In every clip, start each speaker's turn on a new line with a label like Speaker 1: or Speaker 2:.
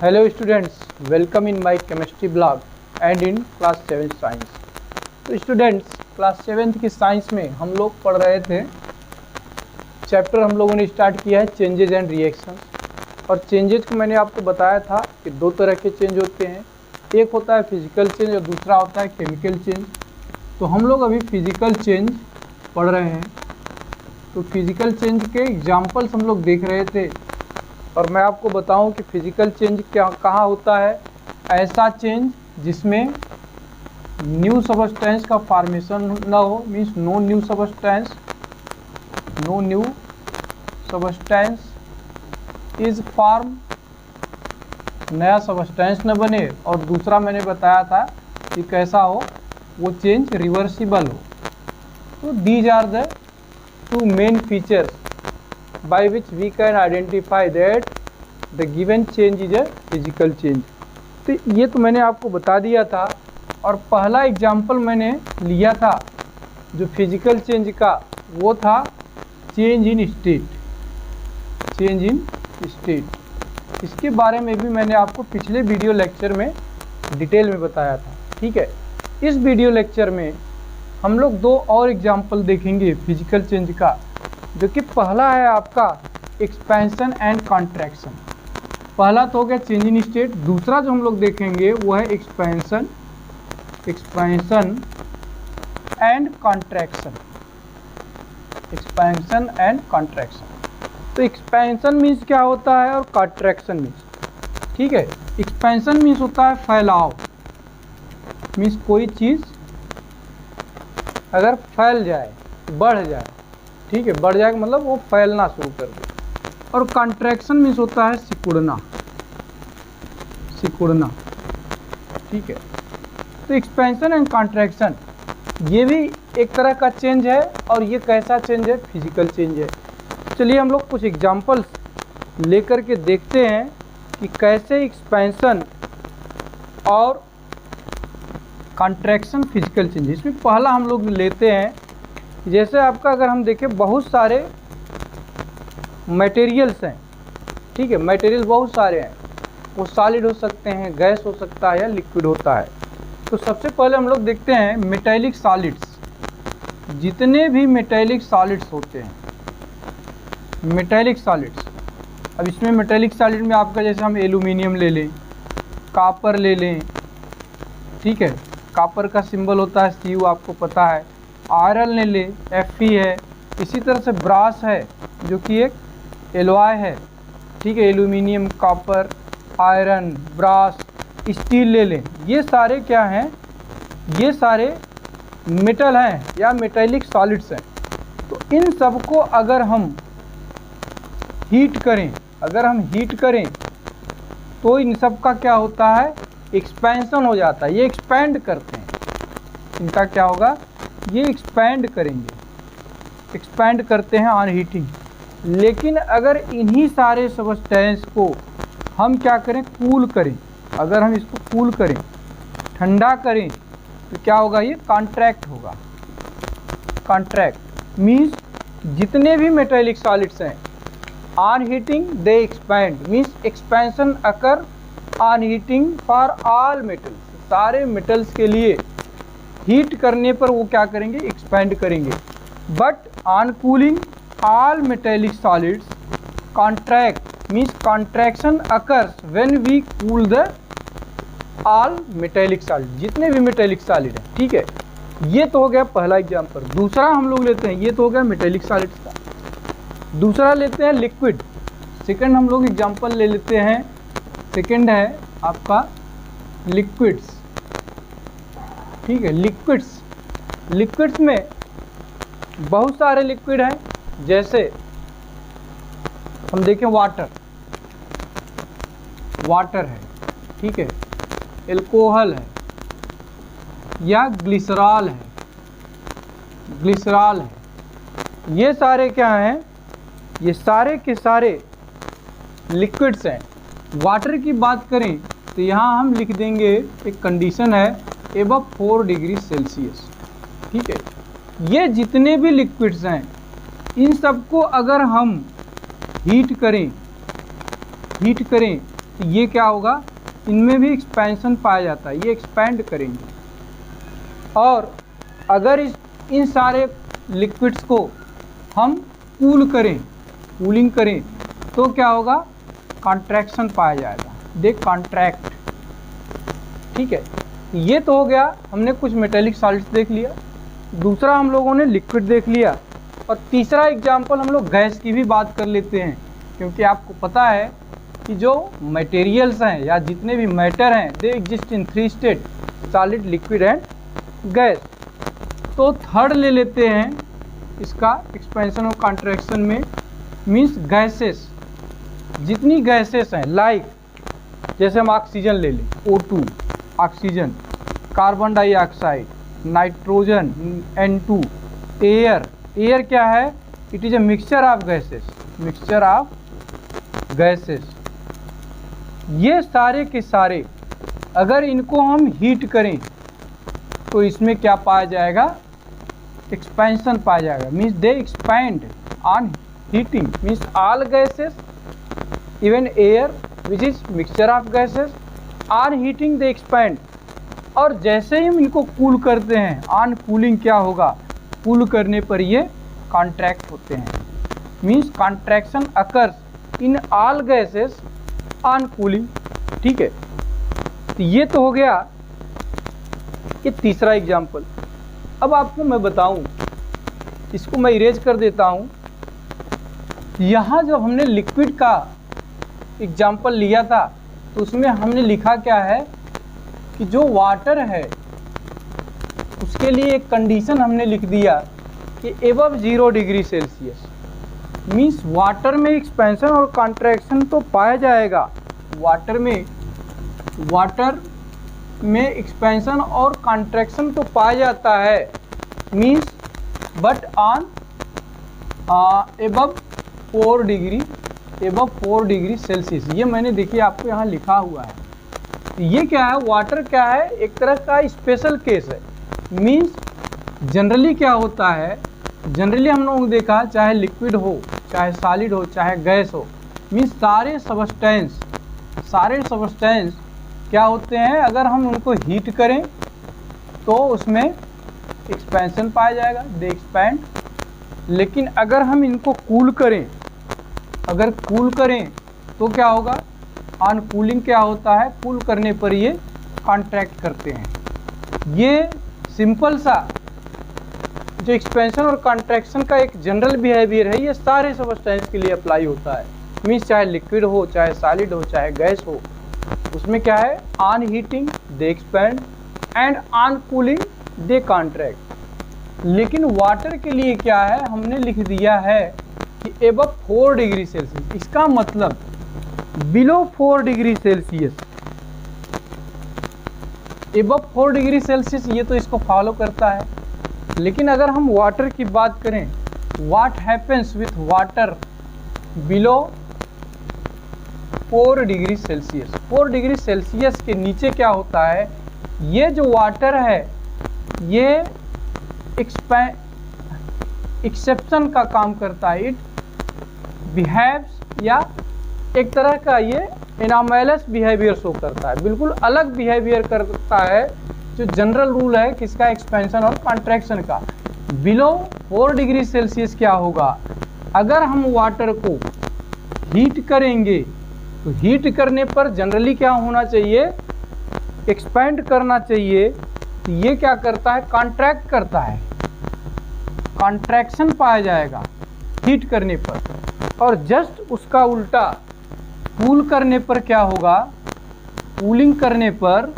Speaker 1: Hello students, welcome in my chemistry blog and in class 7 science. तो students, class 7 की science में हम लोग पढ़ रहे थे चैप्टर हम लोगों ने स्टार्ट किया है चेंजेज एंड रिएक्शंस। और चेंजेज को मैंने आपको बताया था कि दो तरह के चेंज होते हैं, एक होता है फिजिकल चेंज और दूसरा होता है केमिकल चेंज। तो हम लोग अभी फिजिकल चेंज पढ़ रहे हैं। तो फिजिकल चेंज के एग्जाम्पल्स हम लोग देख रहे थे और मैं आपको बताऊं कि फिजिकल चेंज क्या कहाँ होता है। ऐसा चेंज जिसमें न्यू सबस्टेंस का फॉर्मेशन ना हो, means no new substance is form, नया सबस्टेंस न बने। और दूसरा मैंने बताया था कि कैसा हो, वो चेंज रिवर्सिबल हो। तो these are the two main features by which we can identify that the given change is a physical change। तो ये तो मैंने आपको बता दिया था। और पहला एग्जाम्पल मैंने लिया था जो फिजिकल चेंज का, वो था चेंज इन स्टेट। इसके बारे में भी मैंने आपको पिछले वीडियो लेक्चर में डिटेल में बताया था। ठीक है, इस वीडियो लेक्चर में हम लोग दो और एग्जाम्पल देखेंगे फिजिकल चेंज का, जो कि पहला है आपका एक्सपेंशन एंड कॉन्ट्रैक्शन। पहला तो हो गया चेंज इन स्टेट, दूसरा जो हम लोग देखेंगे वो है एक्सपेंशन एंड कॉन्ट्रैक्शन। तो एक्सपेंशन मीन्स क्या होता है और कॉन्ट्रैक्शन मीन्स, ठीक है, एक्सपेंशन मीन्स होता है फैलाव, मीन्स कोई चीज़ अगर फैल जाए, बढ़ जाए, ठीक है, बढ़ जाएगा मतलब वो फैलना शुरू कर दे। और कॉन्ट्रैक्शन मीन्स होता है सिकुड़ना, ठीक है। तो एक्सपेंशन एंड कॉन्ट्रैक्शन ये भी एक तरह का चेंज है, और ये कैसा चेंज है, फिजिकल चेंज है। चलिए हम लोग कुछ एग्जांपल्स लेकर के देखते हैं कि कैसे एक्सपेंशन और कॉन्ट्रैक्शन फिजिकल चेंज। इसमें पहला हम लोग लेते हैं, जैसे आपका अगर हम देखें बहुत सारे मटेरियल्स हैं, ठीक है, मटेरियल बहुत सारे हैं, वो सॉलिड हो सकते हैं, गैस हो सकता है या लिक्विड होता है। तो सबसे पहले हम लोग देखते हैं मेटेलिक सॉलिड्स। जितने भी मेटेलिक सॉलिड्स होते हैं, मेटेलिक सॉलिड्स, अब इसमें मेटेलिक सॉलिड में आपका जैसे हम एल्यूमिनियम ले लें, कॉपर ले लें, ठीक है, कॉपर का सिंबल होता है Cu, आपको पता है। आयरन ले ले, Fe है। इसी तरह से ब्रास है जो कि एक एलॉय है, ठीक है, aluminium, copper, iron, brass, steel ले लें। ये सारे क्या हैं, ये सारे मेटल हैं या मेटेलिक सॉलिड्स हैं। तो इन सब को अगर हम हीट करें, तो इन सब का क्या होता है, एक्सपेंशन हो जाता है। ये एक्सपैंड करते हैं, इनका क्या होगा, ये एक्सपैंड करते हैं ऑन हीटिंग। लेकिन अगर इन्हीं सारे सबस्टेंस को हम क्या करें, कूल करें, अगर हम इसको कूल करें, ठंडा करें, तो क्या होगा, ये कॉन्ट्रैक्ट होगा। कॉन्ट्रैक्ट मीन्स जितने भी मेटेलिक सॉलिड्स हैं, on heating they expand, means expansion occur on heating for all metals. सारे मेटल्स के लिए हीट करने पर वो क्या करेंगे, एक्सपैंड करेंगे। But on cooling all metallic solids contract, means contraction occurs when we cool the all metallic solid, जितने भी मेटेलिक सॉलिड हैं, ठीक है। ये तो हो गया पहला एग्जाम्पल। दूसरा हम लोग लेते हैं, ये तो हो गया मेटेलिक सॉलिड्स का। दूसरा लेते हैं लिक्विड। सेकंड हम लोग एग्जाम्पल ले लेते हैं, सेकंड है आपका लिक्विड्स, ठीक है। लिक्विड्स में बहुत सारे लिक्विड हैं, जैसे हम देखें वाटर है, ठीक है, एल्कोहल है या ग्लिसरॉल है। ये सारे क्या हैं, ये सारे के सारे लिक्विड्स हैं। वाटर की बात करें तो यहाँ हम लिख देंगे, एक कंडीशन है एबव 4 डिग्री सेल्सियस, ठीक है। ये जितने भी लिक्विड्स हैं, इन सबको अगर हम हीट करें तो ये क्या होगा, इनमें भी एक्सपेंशन पाया जाता है, ये एक्सपैंड करेंगे। और अगर इन सारे लिक्विड्स को हम कूल करें, कूलिंग करें, तो क्या होगा, कॉन्ट्रैक्शन पाया जाएगा, दे कॉन्ट्रैक्ट। ठीक है, ये तो हो गया, हमने कुछ मेटेलिक सॉलिड्स देख लिया, दूसरा हम लोगों ने लिक्विड देख लिया, और तीसरा एग्जाम्पल हम लोग गैस की भी बात कर लेते हैं, क्योंकि आपको पता है कि जो मटेरियल्स हैं या जितने भी मैटर हैं, they exist in 3 state, solid, liquid and gas. तो थर्ड ले लेते हैं इसका एक्सपेंशन और कॉन्ट्रैक्शन में, मीन्स गैसेस, जितनी गैसेस हैं, लाइक जैसे हम ऑक्सीजन ले लें, O2 oxygen, carbon dioxide, nitrogen N2, air, air क्या है, it is a mixture of gases, mixture of gases. ये सारे के सारे अगर इनको हम हीट करें तो इसमें क्या पाया जाएगा, एक्सपेंशन पाया जाएगा, means they expand on heating, means all gases even air which is mixture of gases on heating they expand. और जैसे ही हम इनको कूल करते हैं, ऑन कूलिंग क्या होगा, कूल करने पर ये कॉन्ट्रैक्ट होते हैं, means contraction occurs in all gases on cooling. ठीक है, तो ये तो हो गया ये तीसरा एग्जाम्पल। अब आपको मैं बताऊं, इसको मैं इरेज कर देता हूं। यहाँ जब हमने लिक्विड का एग्जाम्पल लिया था तो उसमें हमने लिखा क्या है कि जो वाटर है उसके लिए एक कंडीशन हमने लिख दिया कि above 0 degree Celsius, means water में एक्सपेंशन और कॉन्ट्रैक्शन तो पाया जाएगा, वाटर में एक्सपेंशन और कॉन्ट्रैक्शन तो पाया जाता है, means but on above 4 degree Celsius. ये मैंने देखिए आपको यहाँ लिखा हुआ है। ये क्या है, वाटर क्या है, एक तरह का स्पेशल केस है, मीन्स जनरली क्या होता है, जनरली हम लोगों ने देखा चाहे लिक्विड हो, चाहे सॉलिड हो, चाहे गैस हो, मीन्स सारे सबस्टेंस क्या होते हैं, अगर हम उनको हीट करें तो उसमें एक्सपेंशन पाया जाएगा, दे एक्सपैंड। लेकिन अगर हम इनको कूल करें तो क्या होगा, ऑन कूलिंग क्या होता है, कूल करने पर ये कॉन्ट्रैक्ट करते हैं। ये सिंपल सा जो एक्सपेंशन और कॉन्ट्रैक्शन का एक जनरल बिहेवियर है, ये सारे सबस्टेंस के लिए अप्लाई होता है, मीन्स चाहे लिक्विड हो, चाहे सॉलिड हो, चाहे गैस हो, उसमें क्या है, on heating they expand and on cooling they contract. लेकिन वाटर के लिए क्या है, हमने लिख दिया है कि एबव 4 डिग्री सेल्सियस, इसका मतलब below 4 degree Celsius, above 4 degree Celsius, ये तो इसको फॉलो करता है। लेकिन अगर हम वाटर की बात करें, what happens with water below 4 degree Celsius, 4 degree Celsius के नीचे क्या होता है, ये जो वाटर है ये एक्सेप्शन का काम करता है, इट बिहेव्स, या एक तरह का ये एनॉमलस बिहेवियर शो करता है, बिल्कुल अलग बिहेवियर करता है जो जनरल रूल है किसका, एक्सपेंशन और कॉन्ट्रैक्शन का। बिलो 4 डिग्री सेल्सियस क्या होगा, अगर हम वाटर को हीट करेंगे तो हीट करने पर जनरली क्या होना चाहिए, एक्सपैंड करना चाहिए, तो ये क्या करता है, कॉन्ट्रैक्ट करता है, कॉन्ट्रैक्शन पाया जाएगा हीट करने पर। और जस्ट उसका उल्टा कूल करने पर क्या होगा, कूलिंग करने पर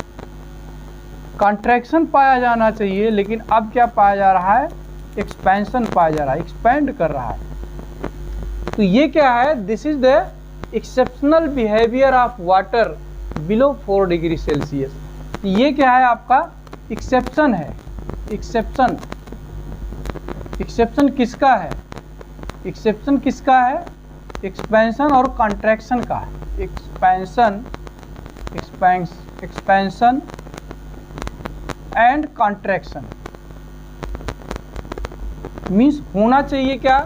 Speaker 1: कॉन्ट्रैक्शन पाया जाना चाहिए, लेकिन अब क्या पाया जा रहा है, एक्सपेंशन पाया जा रहा है, एक्सपैंड कर रहा है। तो ये क्या है, this is the exceptional behaviour of water below 4 degree Celsius. ये क्या है, आपका एक्सेप्शन है। एक्सेप्शन किसका है, एक्सेप्शन किसका है, एक्सपेंशन और कॉन्ट्रैक्शन का है। एक्सपेंशन एंड कॉन्ट्रैक्शन मीन्स होना चाहिए क्या,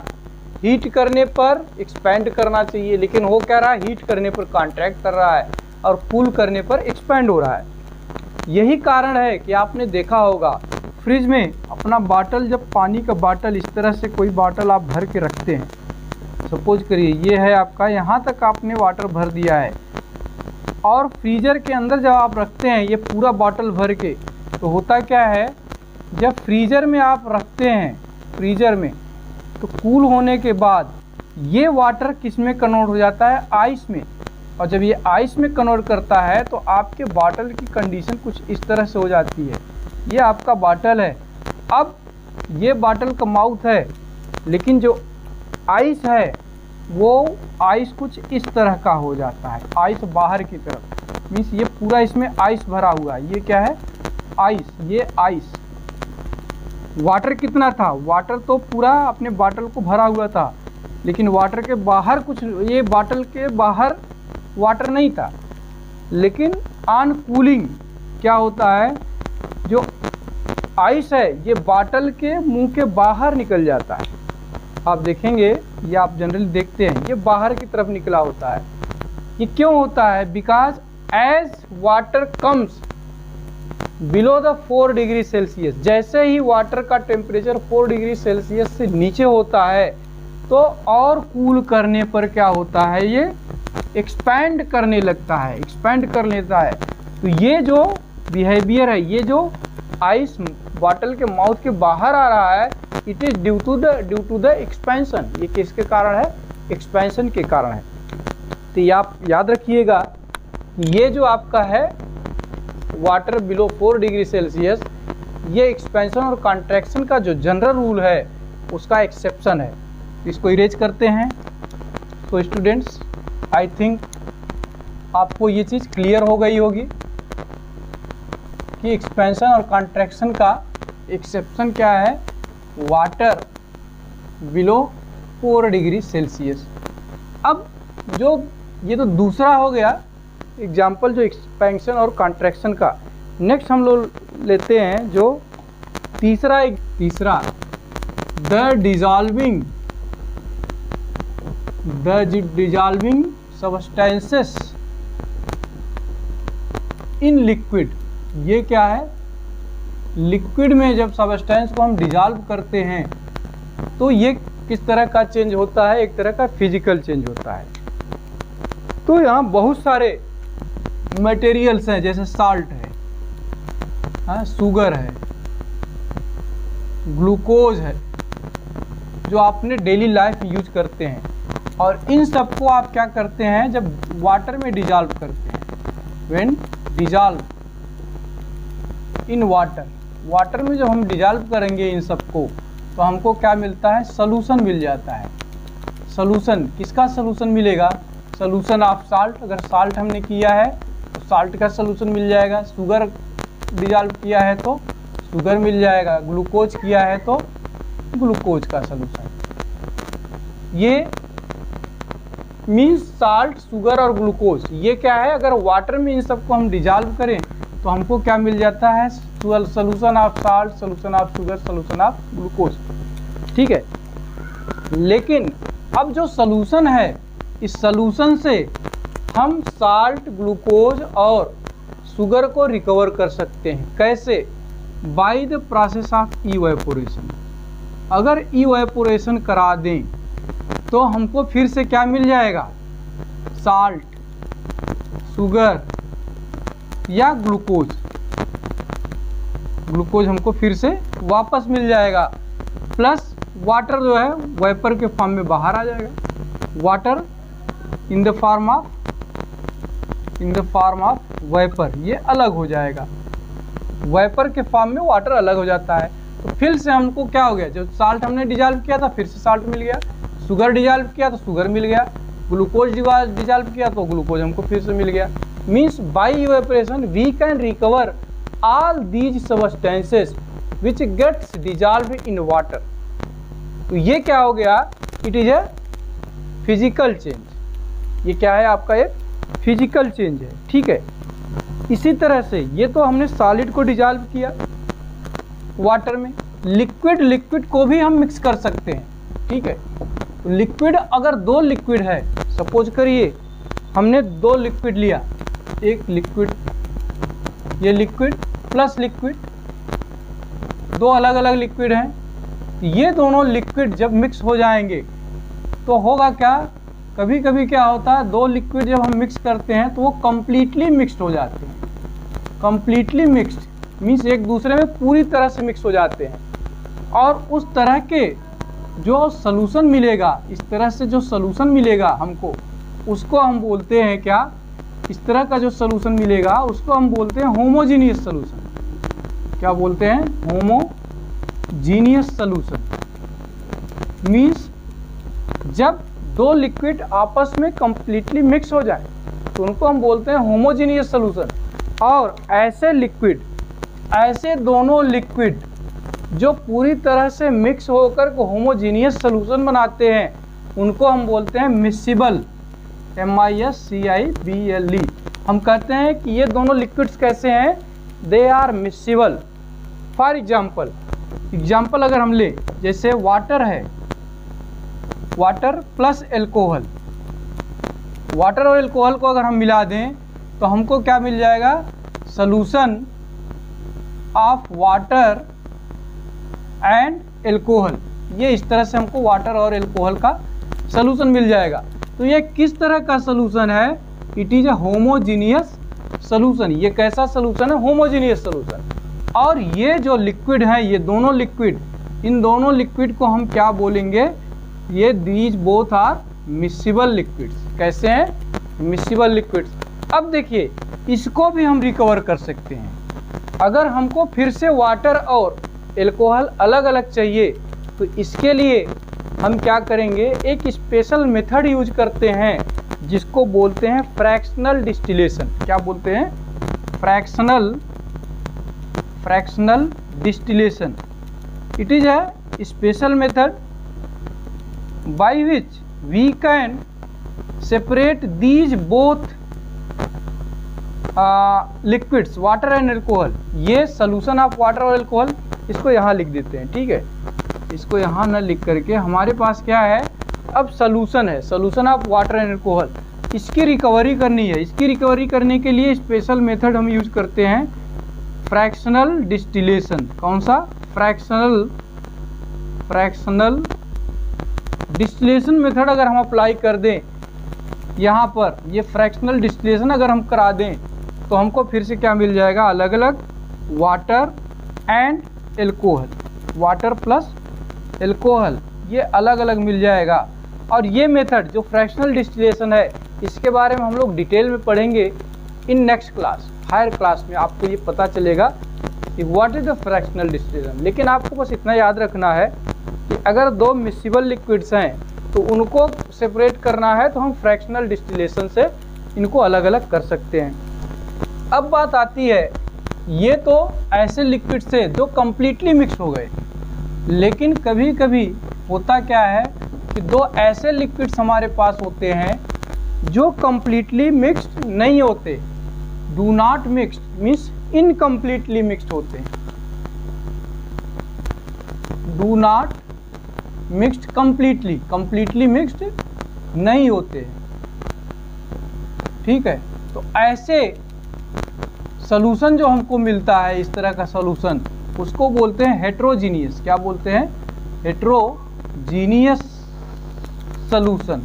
Speaker 1: हीट करने पर एक्सपेंड करना चाहिए, लेकिन हो क्या रहा है, हीट करने पर कॉन्ट्रैक्ट कर रहा है। और कूल करने पर एक्सपेंड हो रहा है। यही कारण है कि आपने देखा होगा फ्रिज में अपना बाटल, जब पानी का बाटल इस तरह से कोई बाटल आप भर के रखते हैं, सपोज करिए ये है आपका, यहाँ तक आपने वाटर भर दिया है, और फ्रीज़र के अंदर जब आप रखते हैं ये पूरा बॉटल भर के, तो होता क्या है, जब फ्रीज़र में आप रखते हैं, फ्रीज़र में, तो कूल होने के बाद ये वाटर किस में कन्वर्ट हो जाता है, आइस में। और जब ये आइस में कन्वर्ट करता है तो आपके बॉटल की कंडीशन कुछ इस तरह से हो जाती है। ये आपका बॉटल है, अब ये बॉटल का माउथ है, लेकिन जो आइस है वो आइस कुछ इस तरह का हो जाता है, आइस बाहर की तरफ, मीन्स ये पूरा इसमें आइस भरा हुआ है। ये क्या है, आइस, ये आइस। वाटर कितना था, वाटर तो पूरा अपने बॉटल को भरा हुआ था, लेकिन वाटर के बाहर कुछ, ये बॉटल के बाहर वाटर नहीं था, लेकिन ऑन कूलिंग क्या होता है, जो आइस है ये बॉटल के मुंह के बाहर निकल जाता है। आप देखेंगे, ये आप जनरली देखते हैं, ये बाहर की तरफ निकला होता है। ये क्यों होता है, because as water comes below the 4 degree Celsius, जैसे ही वाटर का टेम्परेचर 4 डिग्री सेल्सियस से नीचे होता है तो और कूल करने पर क्या होता है, ये एक्सपैंड करने लगता है, एक्सपैंड कर लेता है। तो ये जो बिहेवियर है, ये जो आइस बॉटल के माउथ के बाहर आ रहा है, it is due to the expansion. ये किसके कारण है, एक्सपेंशन के कारण है। तो ये आप याद रखिएगा, ये जो आपका है वाटर बिलो 4 डिग्री सेल्सियस, ये एक्सपेंशन और कॉन्ट्रैक्शन का जो जनरल रूल है उसका एक्सेप्शन है। इसको इरेज करते हैं। तो स्टूडेंट्स, आई थिंक आपको ये चीज़ क्लियर हो गई होगी कि एक्सपेंशन और कॉन्ट्रैक्शन का एक्सेप्शन क्या है, वाटर बिलो 4 डिग्री सेल्सियस। अब जो ये तो दूसरा हो गया एग्जाम्पल, जो एक्सपेंशन और कॉन्ट्रैक्शन का। नेक्स्ट हम लोग लेते हैं जो तीसरा the dissolving substances in liquid. ये क्या है, लिक्विड में जब सबस्टेंस को हम डिजॉल्व करते हैं तो ये किस तरह का चेंज होता है, एक तरह का फिजिकल चेंज होता है। तो यहाँ बहुत सारे मटेरियल्स हैं, जैसे साल्ट है, हाँ, शुगर है, ग्लूकोज है, जो आपने डेली लाइफ में यूज करते हैं, और इन सबको आप क्या करते हैं, जब वाटर में डिजॉल्व करते हैं, व्हेन डिजॉल्व इन वाटर में जब हम डिजॉल्व करेंगे इन सबको, तो हमको क्या मिलता है, सोल्यूशन मिल जाता है। सोल्यूशन किसका सोल्यूशन मिलेगा, सोल्यूशन ऑफ साल्ट। अगर साल्ट हमने किया है तो साल्ट का सोल्यूशन मिल जाएगा, शुगर डिजॉल्व किया है तो शुगर मिल जाएगा, ग्लूकोज किया है तो ग्लूकोज का सोल्यूशन। ये मीन्स साल्ट, शुगर और ग्लूकोज, ये क्या है, अगर वाटर में इन सबको हम डिजॉल्व करें तो हमको क्या मिल जाता है, solution of salt, solution of sugar, solution of glucose. ठीक है, लेकिन अब जो सोल्यूशन है, इस सोल्यूशन से हम साल्ट, ग्लूकोज और शुगर को रिकवर कर सकते हैं। कैसे, by the process of evaporation. अगर इवेपोरेशन करा दें तो हमको फिर से क्या मिल जाएगा, साल्ट, शुगर या ग्लूकोज हमको फिर से वापस मिल जाएगा, प्लस वाटर जो है वेपर के फॉर्म में बाहर आ जाएगा। Water in the form of vapour, ये अलग हो जाएगा, वेपर के फॉर्म में वाटर अलग हो जाता है। तो फिर से हमको क्या हो गया, जो साल्ट हमने डिजॉल्व किया था फिर से साल्ट मिल गया, शुगर डिजॉल्व किया तो शुगर मिल गया, ग्लूकोज डिजॉल्व किया तो ग्लूकोज हमको फिर से मिल गया। Means by evaporation we can recover all these substances which gets dissolved in water। तो ये क्या हो गया, it is a physical change. ये क्या है, आपका एक फिजिकल चेंज है। ठीक है, इसी तरह से ये तो हमने सॉलिड को डिजॉल्व किया वाटर में। लिक्विड को भी हम मिक्स कर सकते हैं। ठीक है, तो लिक्विड, अगर 2 लिक्विड है, सपोज करिए हमने 2 लिक्विड लिया, एक लिक्विड, ये लिक्विड प्लस लिक्विड, दो अलग अलग लिक्विड हैं। ये दोनों लिक्विड जब मिक्स हो जाएंगे तो होगा क्या, कभी कभी क्या होता है, दो लिक्विड जब हम मिक्स करते हैं तो वो कम्प्लीटली मिक्स्ड हो जाते हैं। कम्प्लीटली मिक्स्ड मीन्स एक दूसरे में पूरी तरह से मिक्स हो जाते हैं, और उस तरह के जो सलूशन मिलेगा, इस तरह से जो सलूशन मिलेगा हमको, उसको हम बोलते हैं क्या, इस तरह का जो सलूशन मिलेगा उसको हम बोलते हैं होमोजीनियस सलूशन। क्या बोलते हैं, होमोजीनियस सलूशन। मीन्स जब दो लिक्विड आपस में कंप्लीटली मिक्स हो जाए तो उनको हम बोलते हैं होमोजीनियस सलूशन। और ऐसे लिक्विड, ऐसे दोनों लिक्विड जो पूरी तरह से मिक्स होकर को होमोजीनियस सलूशन बनाते हैं, उनको हम बोलते हैं मिक्सिबल, MISCIBLE। हम कहते हैं कि ये दोनों लिक्विड्स कैसे हैं, दे आर मिक्सिबल। फॉर एग्जाम्पल अगर हम लें, जैसे वाटर है, वाटर प्लस एल्कोहल, वाटर और एल्कोहल को अगर हम मिला दें तो हमको क्या मिल जाएगा, solution of water and alcohol. ये इस तरह से हमको वाटर और एल्कोहल का सलूशन मिल जाएगा। तो ये किस तरह का सलूशन है, it is a homogeneous solution. ये कैसा सलूशन है, होमोजीनियस सलूशन। और ये जो लिक्विड है, ये दोनों लिक्विड, इन दोनों लिक्विड को हम क्या बोलेंगे, ये दीज बोथ आर मिक्सिबल लिक्विड्स। कैसे हैं, मिक्सिबल लिक्विड्स। अब देखिए, इसको भी हम रिकवर कर सकते हैं। अगर हमको फिर से वाटर और एल्कोहल अलग अलग चाहिए तो इसके लिए हम क्या करेंगे, एक स्पेशल मेथड यूज करते हैं जिसको बोलते हैं फ्रैक्शनल डिस्टिलेशन। क्या बोलते हैं, fractional distillation. It is a special method by which we can separate these both liquids, water and alcohol। ये solution of water और alcohol, इसको यहाँ लिख देते हैं, ठीक है। इसको यहाँ न लिख करके हमारे पास क्या है, अब solution है, solution of water and alcohol। इसकी रिकवरी करनी है। इसकी रिकवरी करने के लिए स्पेशल मेथड हम यूज करते हैं, फ्रैक्शनल डिस्टिलेशन। कौन सा, फ्रैक्शनल डिस्टिलेशन मेथड अगर हम अप्लाई कर दें यहाँ पर, ये फ्रैक्शनल डिस्टिलेशन अगर हम करा दें तो हमको फिर से क्या मिल जाएगा, अलग अलग water and alcohol, water plus alcohol, ये अलग अलग मिल जाएगा। और ये मेथड जो फ्रैक्शनल डिस्टिलेशन है, इसके बारे में हम लोग डिटेल में पढ़ेंगे in next class, higher class में आपको ये पता चलेगा कि what is the fractional distillation. लेकिन आपको बस इतना याद रखना है कि अगर दो मिक्सिबल लिक्विड्स हैं तो उनको सेपरेट करना है तो हम फ्रैक्शनल डिस्टिलेशन से इनको अलग अलग कर सकते हैं। अब बात आती है, ये तो ऐसे लिक्विड से जो कम्प्लीटली मिक्स हो गए, लेकिन कभी कभी होता क्या है कि दो ऐसे लिक्विड्स हमारे पास होते हैं जो कम्प्लीटली मिक्स्ड नहीं होते, do not mixed means incompletely mixed होते हैं, do not mixed completely mixed नहीं होते, ठीक है। तो ऐसे सॉल्यूशन जो हमको मिलता है, इस तरह का सॉल्यूशन, उसको बोलते हैं हेट्रोजीनियस। क्या बोलते हैं, हेट्रोजीनियस सॉल्यूशन।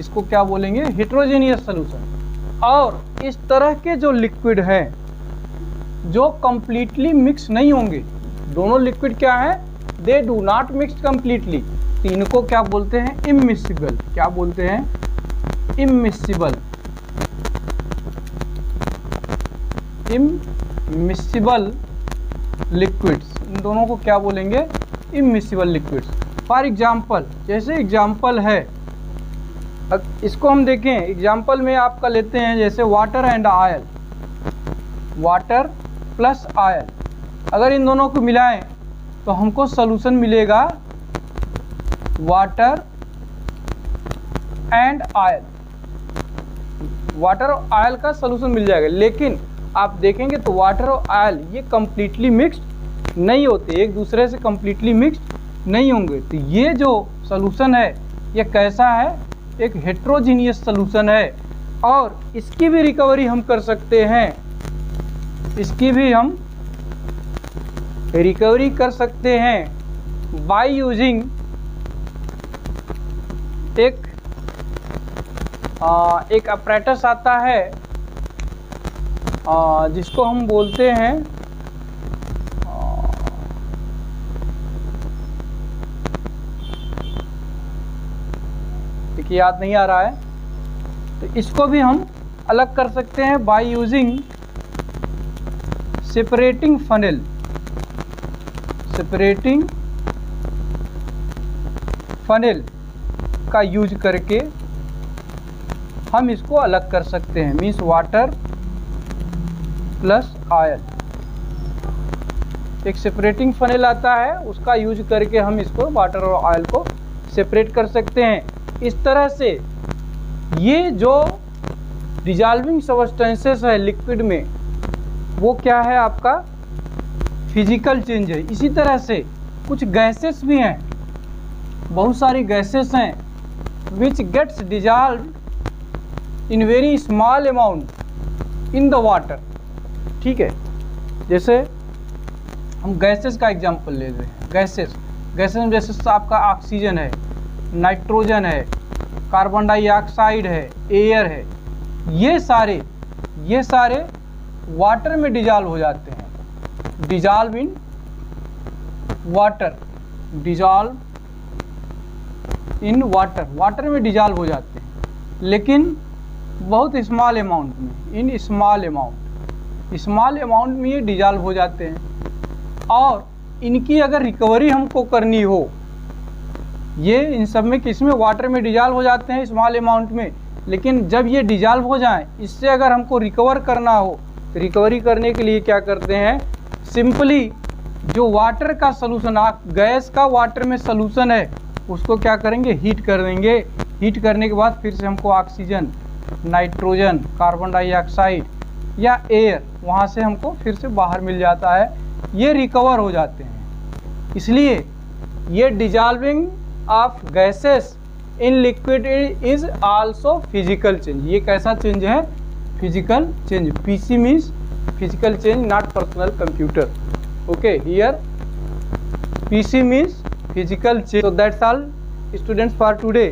Speaker 1: इसको क्या बोलेंगे, हेट्रोजीनियस सॉल्यूशन। और इस तरह के जो लिक्विड हैं जो कंप्लीटली मिक्स नहीं होंगे, दोनों लिक्विड क्या है, they do not mix completely, तो इनको क्या बोलते हैं, इमिसिबल। क्या बोलते हैं, इमिसिबल। इमिसिबल लिक्विड्स, इन दोनों को क्या बोलेंगे, इमिसिबल लिक्विड्स। फॉर एग्जाम्पल, जैसे एग्जाम्पल है, इसको हम देखें, एग्जाम्पल में आपका लेते हैं जैसे water and oil, water plus oil. अगर इन दोनों को मिलाएं तो हमको सॉल्यूशन मिलेगा वाटर एंड ऑयल, वाटर और ऑयल का सॉल्यूशन मिल जाएगा। लेकिन आप देखेंगे तो वाटर और ऑयल ये कंप्लीटली मिक्स्ड नहीं होते, एक दूसरे से कंप्लीटली मिक्स्ड नहीं होंगे। तो ये जो सॉल्यूशन है ये कैसा है, एक हेट्रोजीनियस सॉल्यूशन है। और इसकी भी रिकवरी हम कर सकते हैं, इसकी भी हम रिकवरी कर सकते हैं बाय यूजिंग एक अपरेटस आता है जिसको हम बोलते हैं देखिए याद नहीं आ रहा है, तो इसको भी हम अलग कर सकते हैं by using separating funnel. Separating funnel का यूज करके हम इसको अलग कर सकते हैं, मीन्स वाटर प्लस ऑयल। एक सेपरेटिंग फनेल आता है, उसका यूज करके हम इसको वाटर और ऑयल को सेपरेट कर सकते हैं। इस तरह से ये जो डिजॉल्विंग सब्सटेंसेस है लिक्विड में, वो क्या है आपका फिजिकल चेंज है। इसी तरह से कुछ गैसेस भी हैं, बहुत सारी गैसेस हैं which gets dissolve in very small amount in the water. ठीक है, जैसे हम गैसेस का एग्जांपल ले रहे हैं। गैसेस में जैसे आपका ऑक्सीजन है, नाइट्रोजन है, कार्बन डाइऑक्साइड है, एयर है, ये सारे वाटर में डिजॉल्व हो जाते हैं। Dissolve in water, dissolve in water, water में डिजॉल्व हो जाते हैं, लेकिन बहुत स्मॉल अमाउंट में, इन स्मॉल अमाउंट में ये डिजॉल्व हो जाते हैं। और इनकी अगर रिकवरी हमको करनी हो, ये इन सब में किसमें वाटर में डिजॉल्व हो जाते हैं स्मॉल अमाउंट में, लेकिन जब ये डिजॉल्व हो जाए, इससे अगर हमको रिकवर करना हो, तो रिकवरी करने के लिए क्या करते हैं, सिंपली जो वाटर का सलूशन, गैस का वाटर में सलूशन है, उसको क्या करेंगे, हीट कर देंगे। हीट करने के बाद फिर से हमको ऑक्सीजन, नाइट्रोजन, कार्बन डाइऑक्साइड या एयर वहाँ से हमको फिर से बाहर मिल जाता है, ये रिकवर हो जाते हैं। इसलिए ये dissolving of gases in liquid is also physical change. ये कैसा चेंज है, physical change. PC means physical change, not personal computer. Okay, here PC means physical change. So that's all students for today.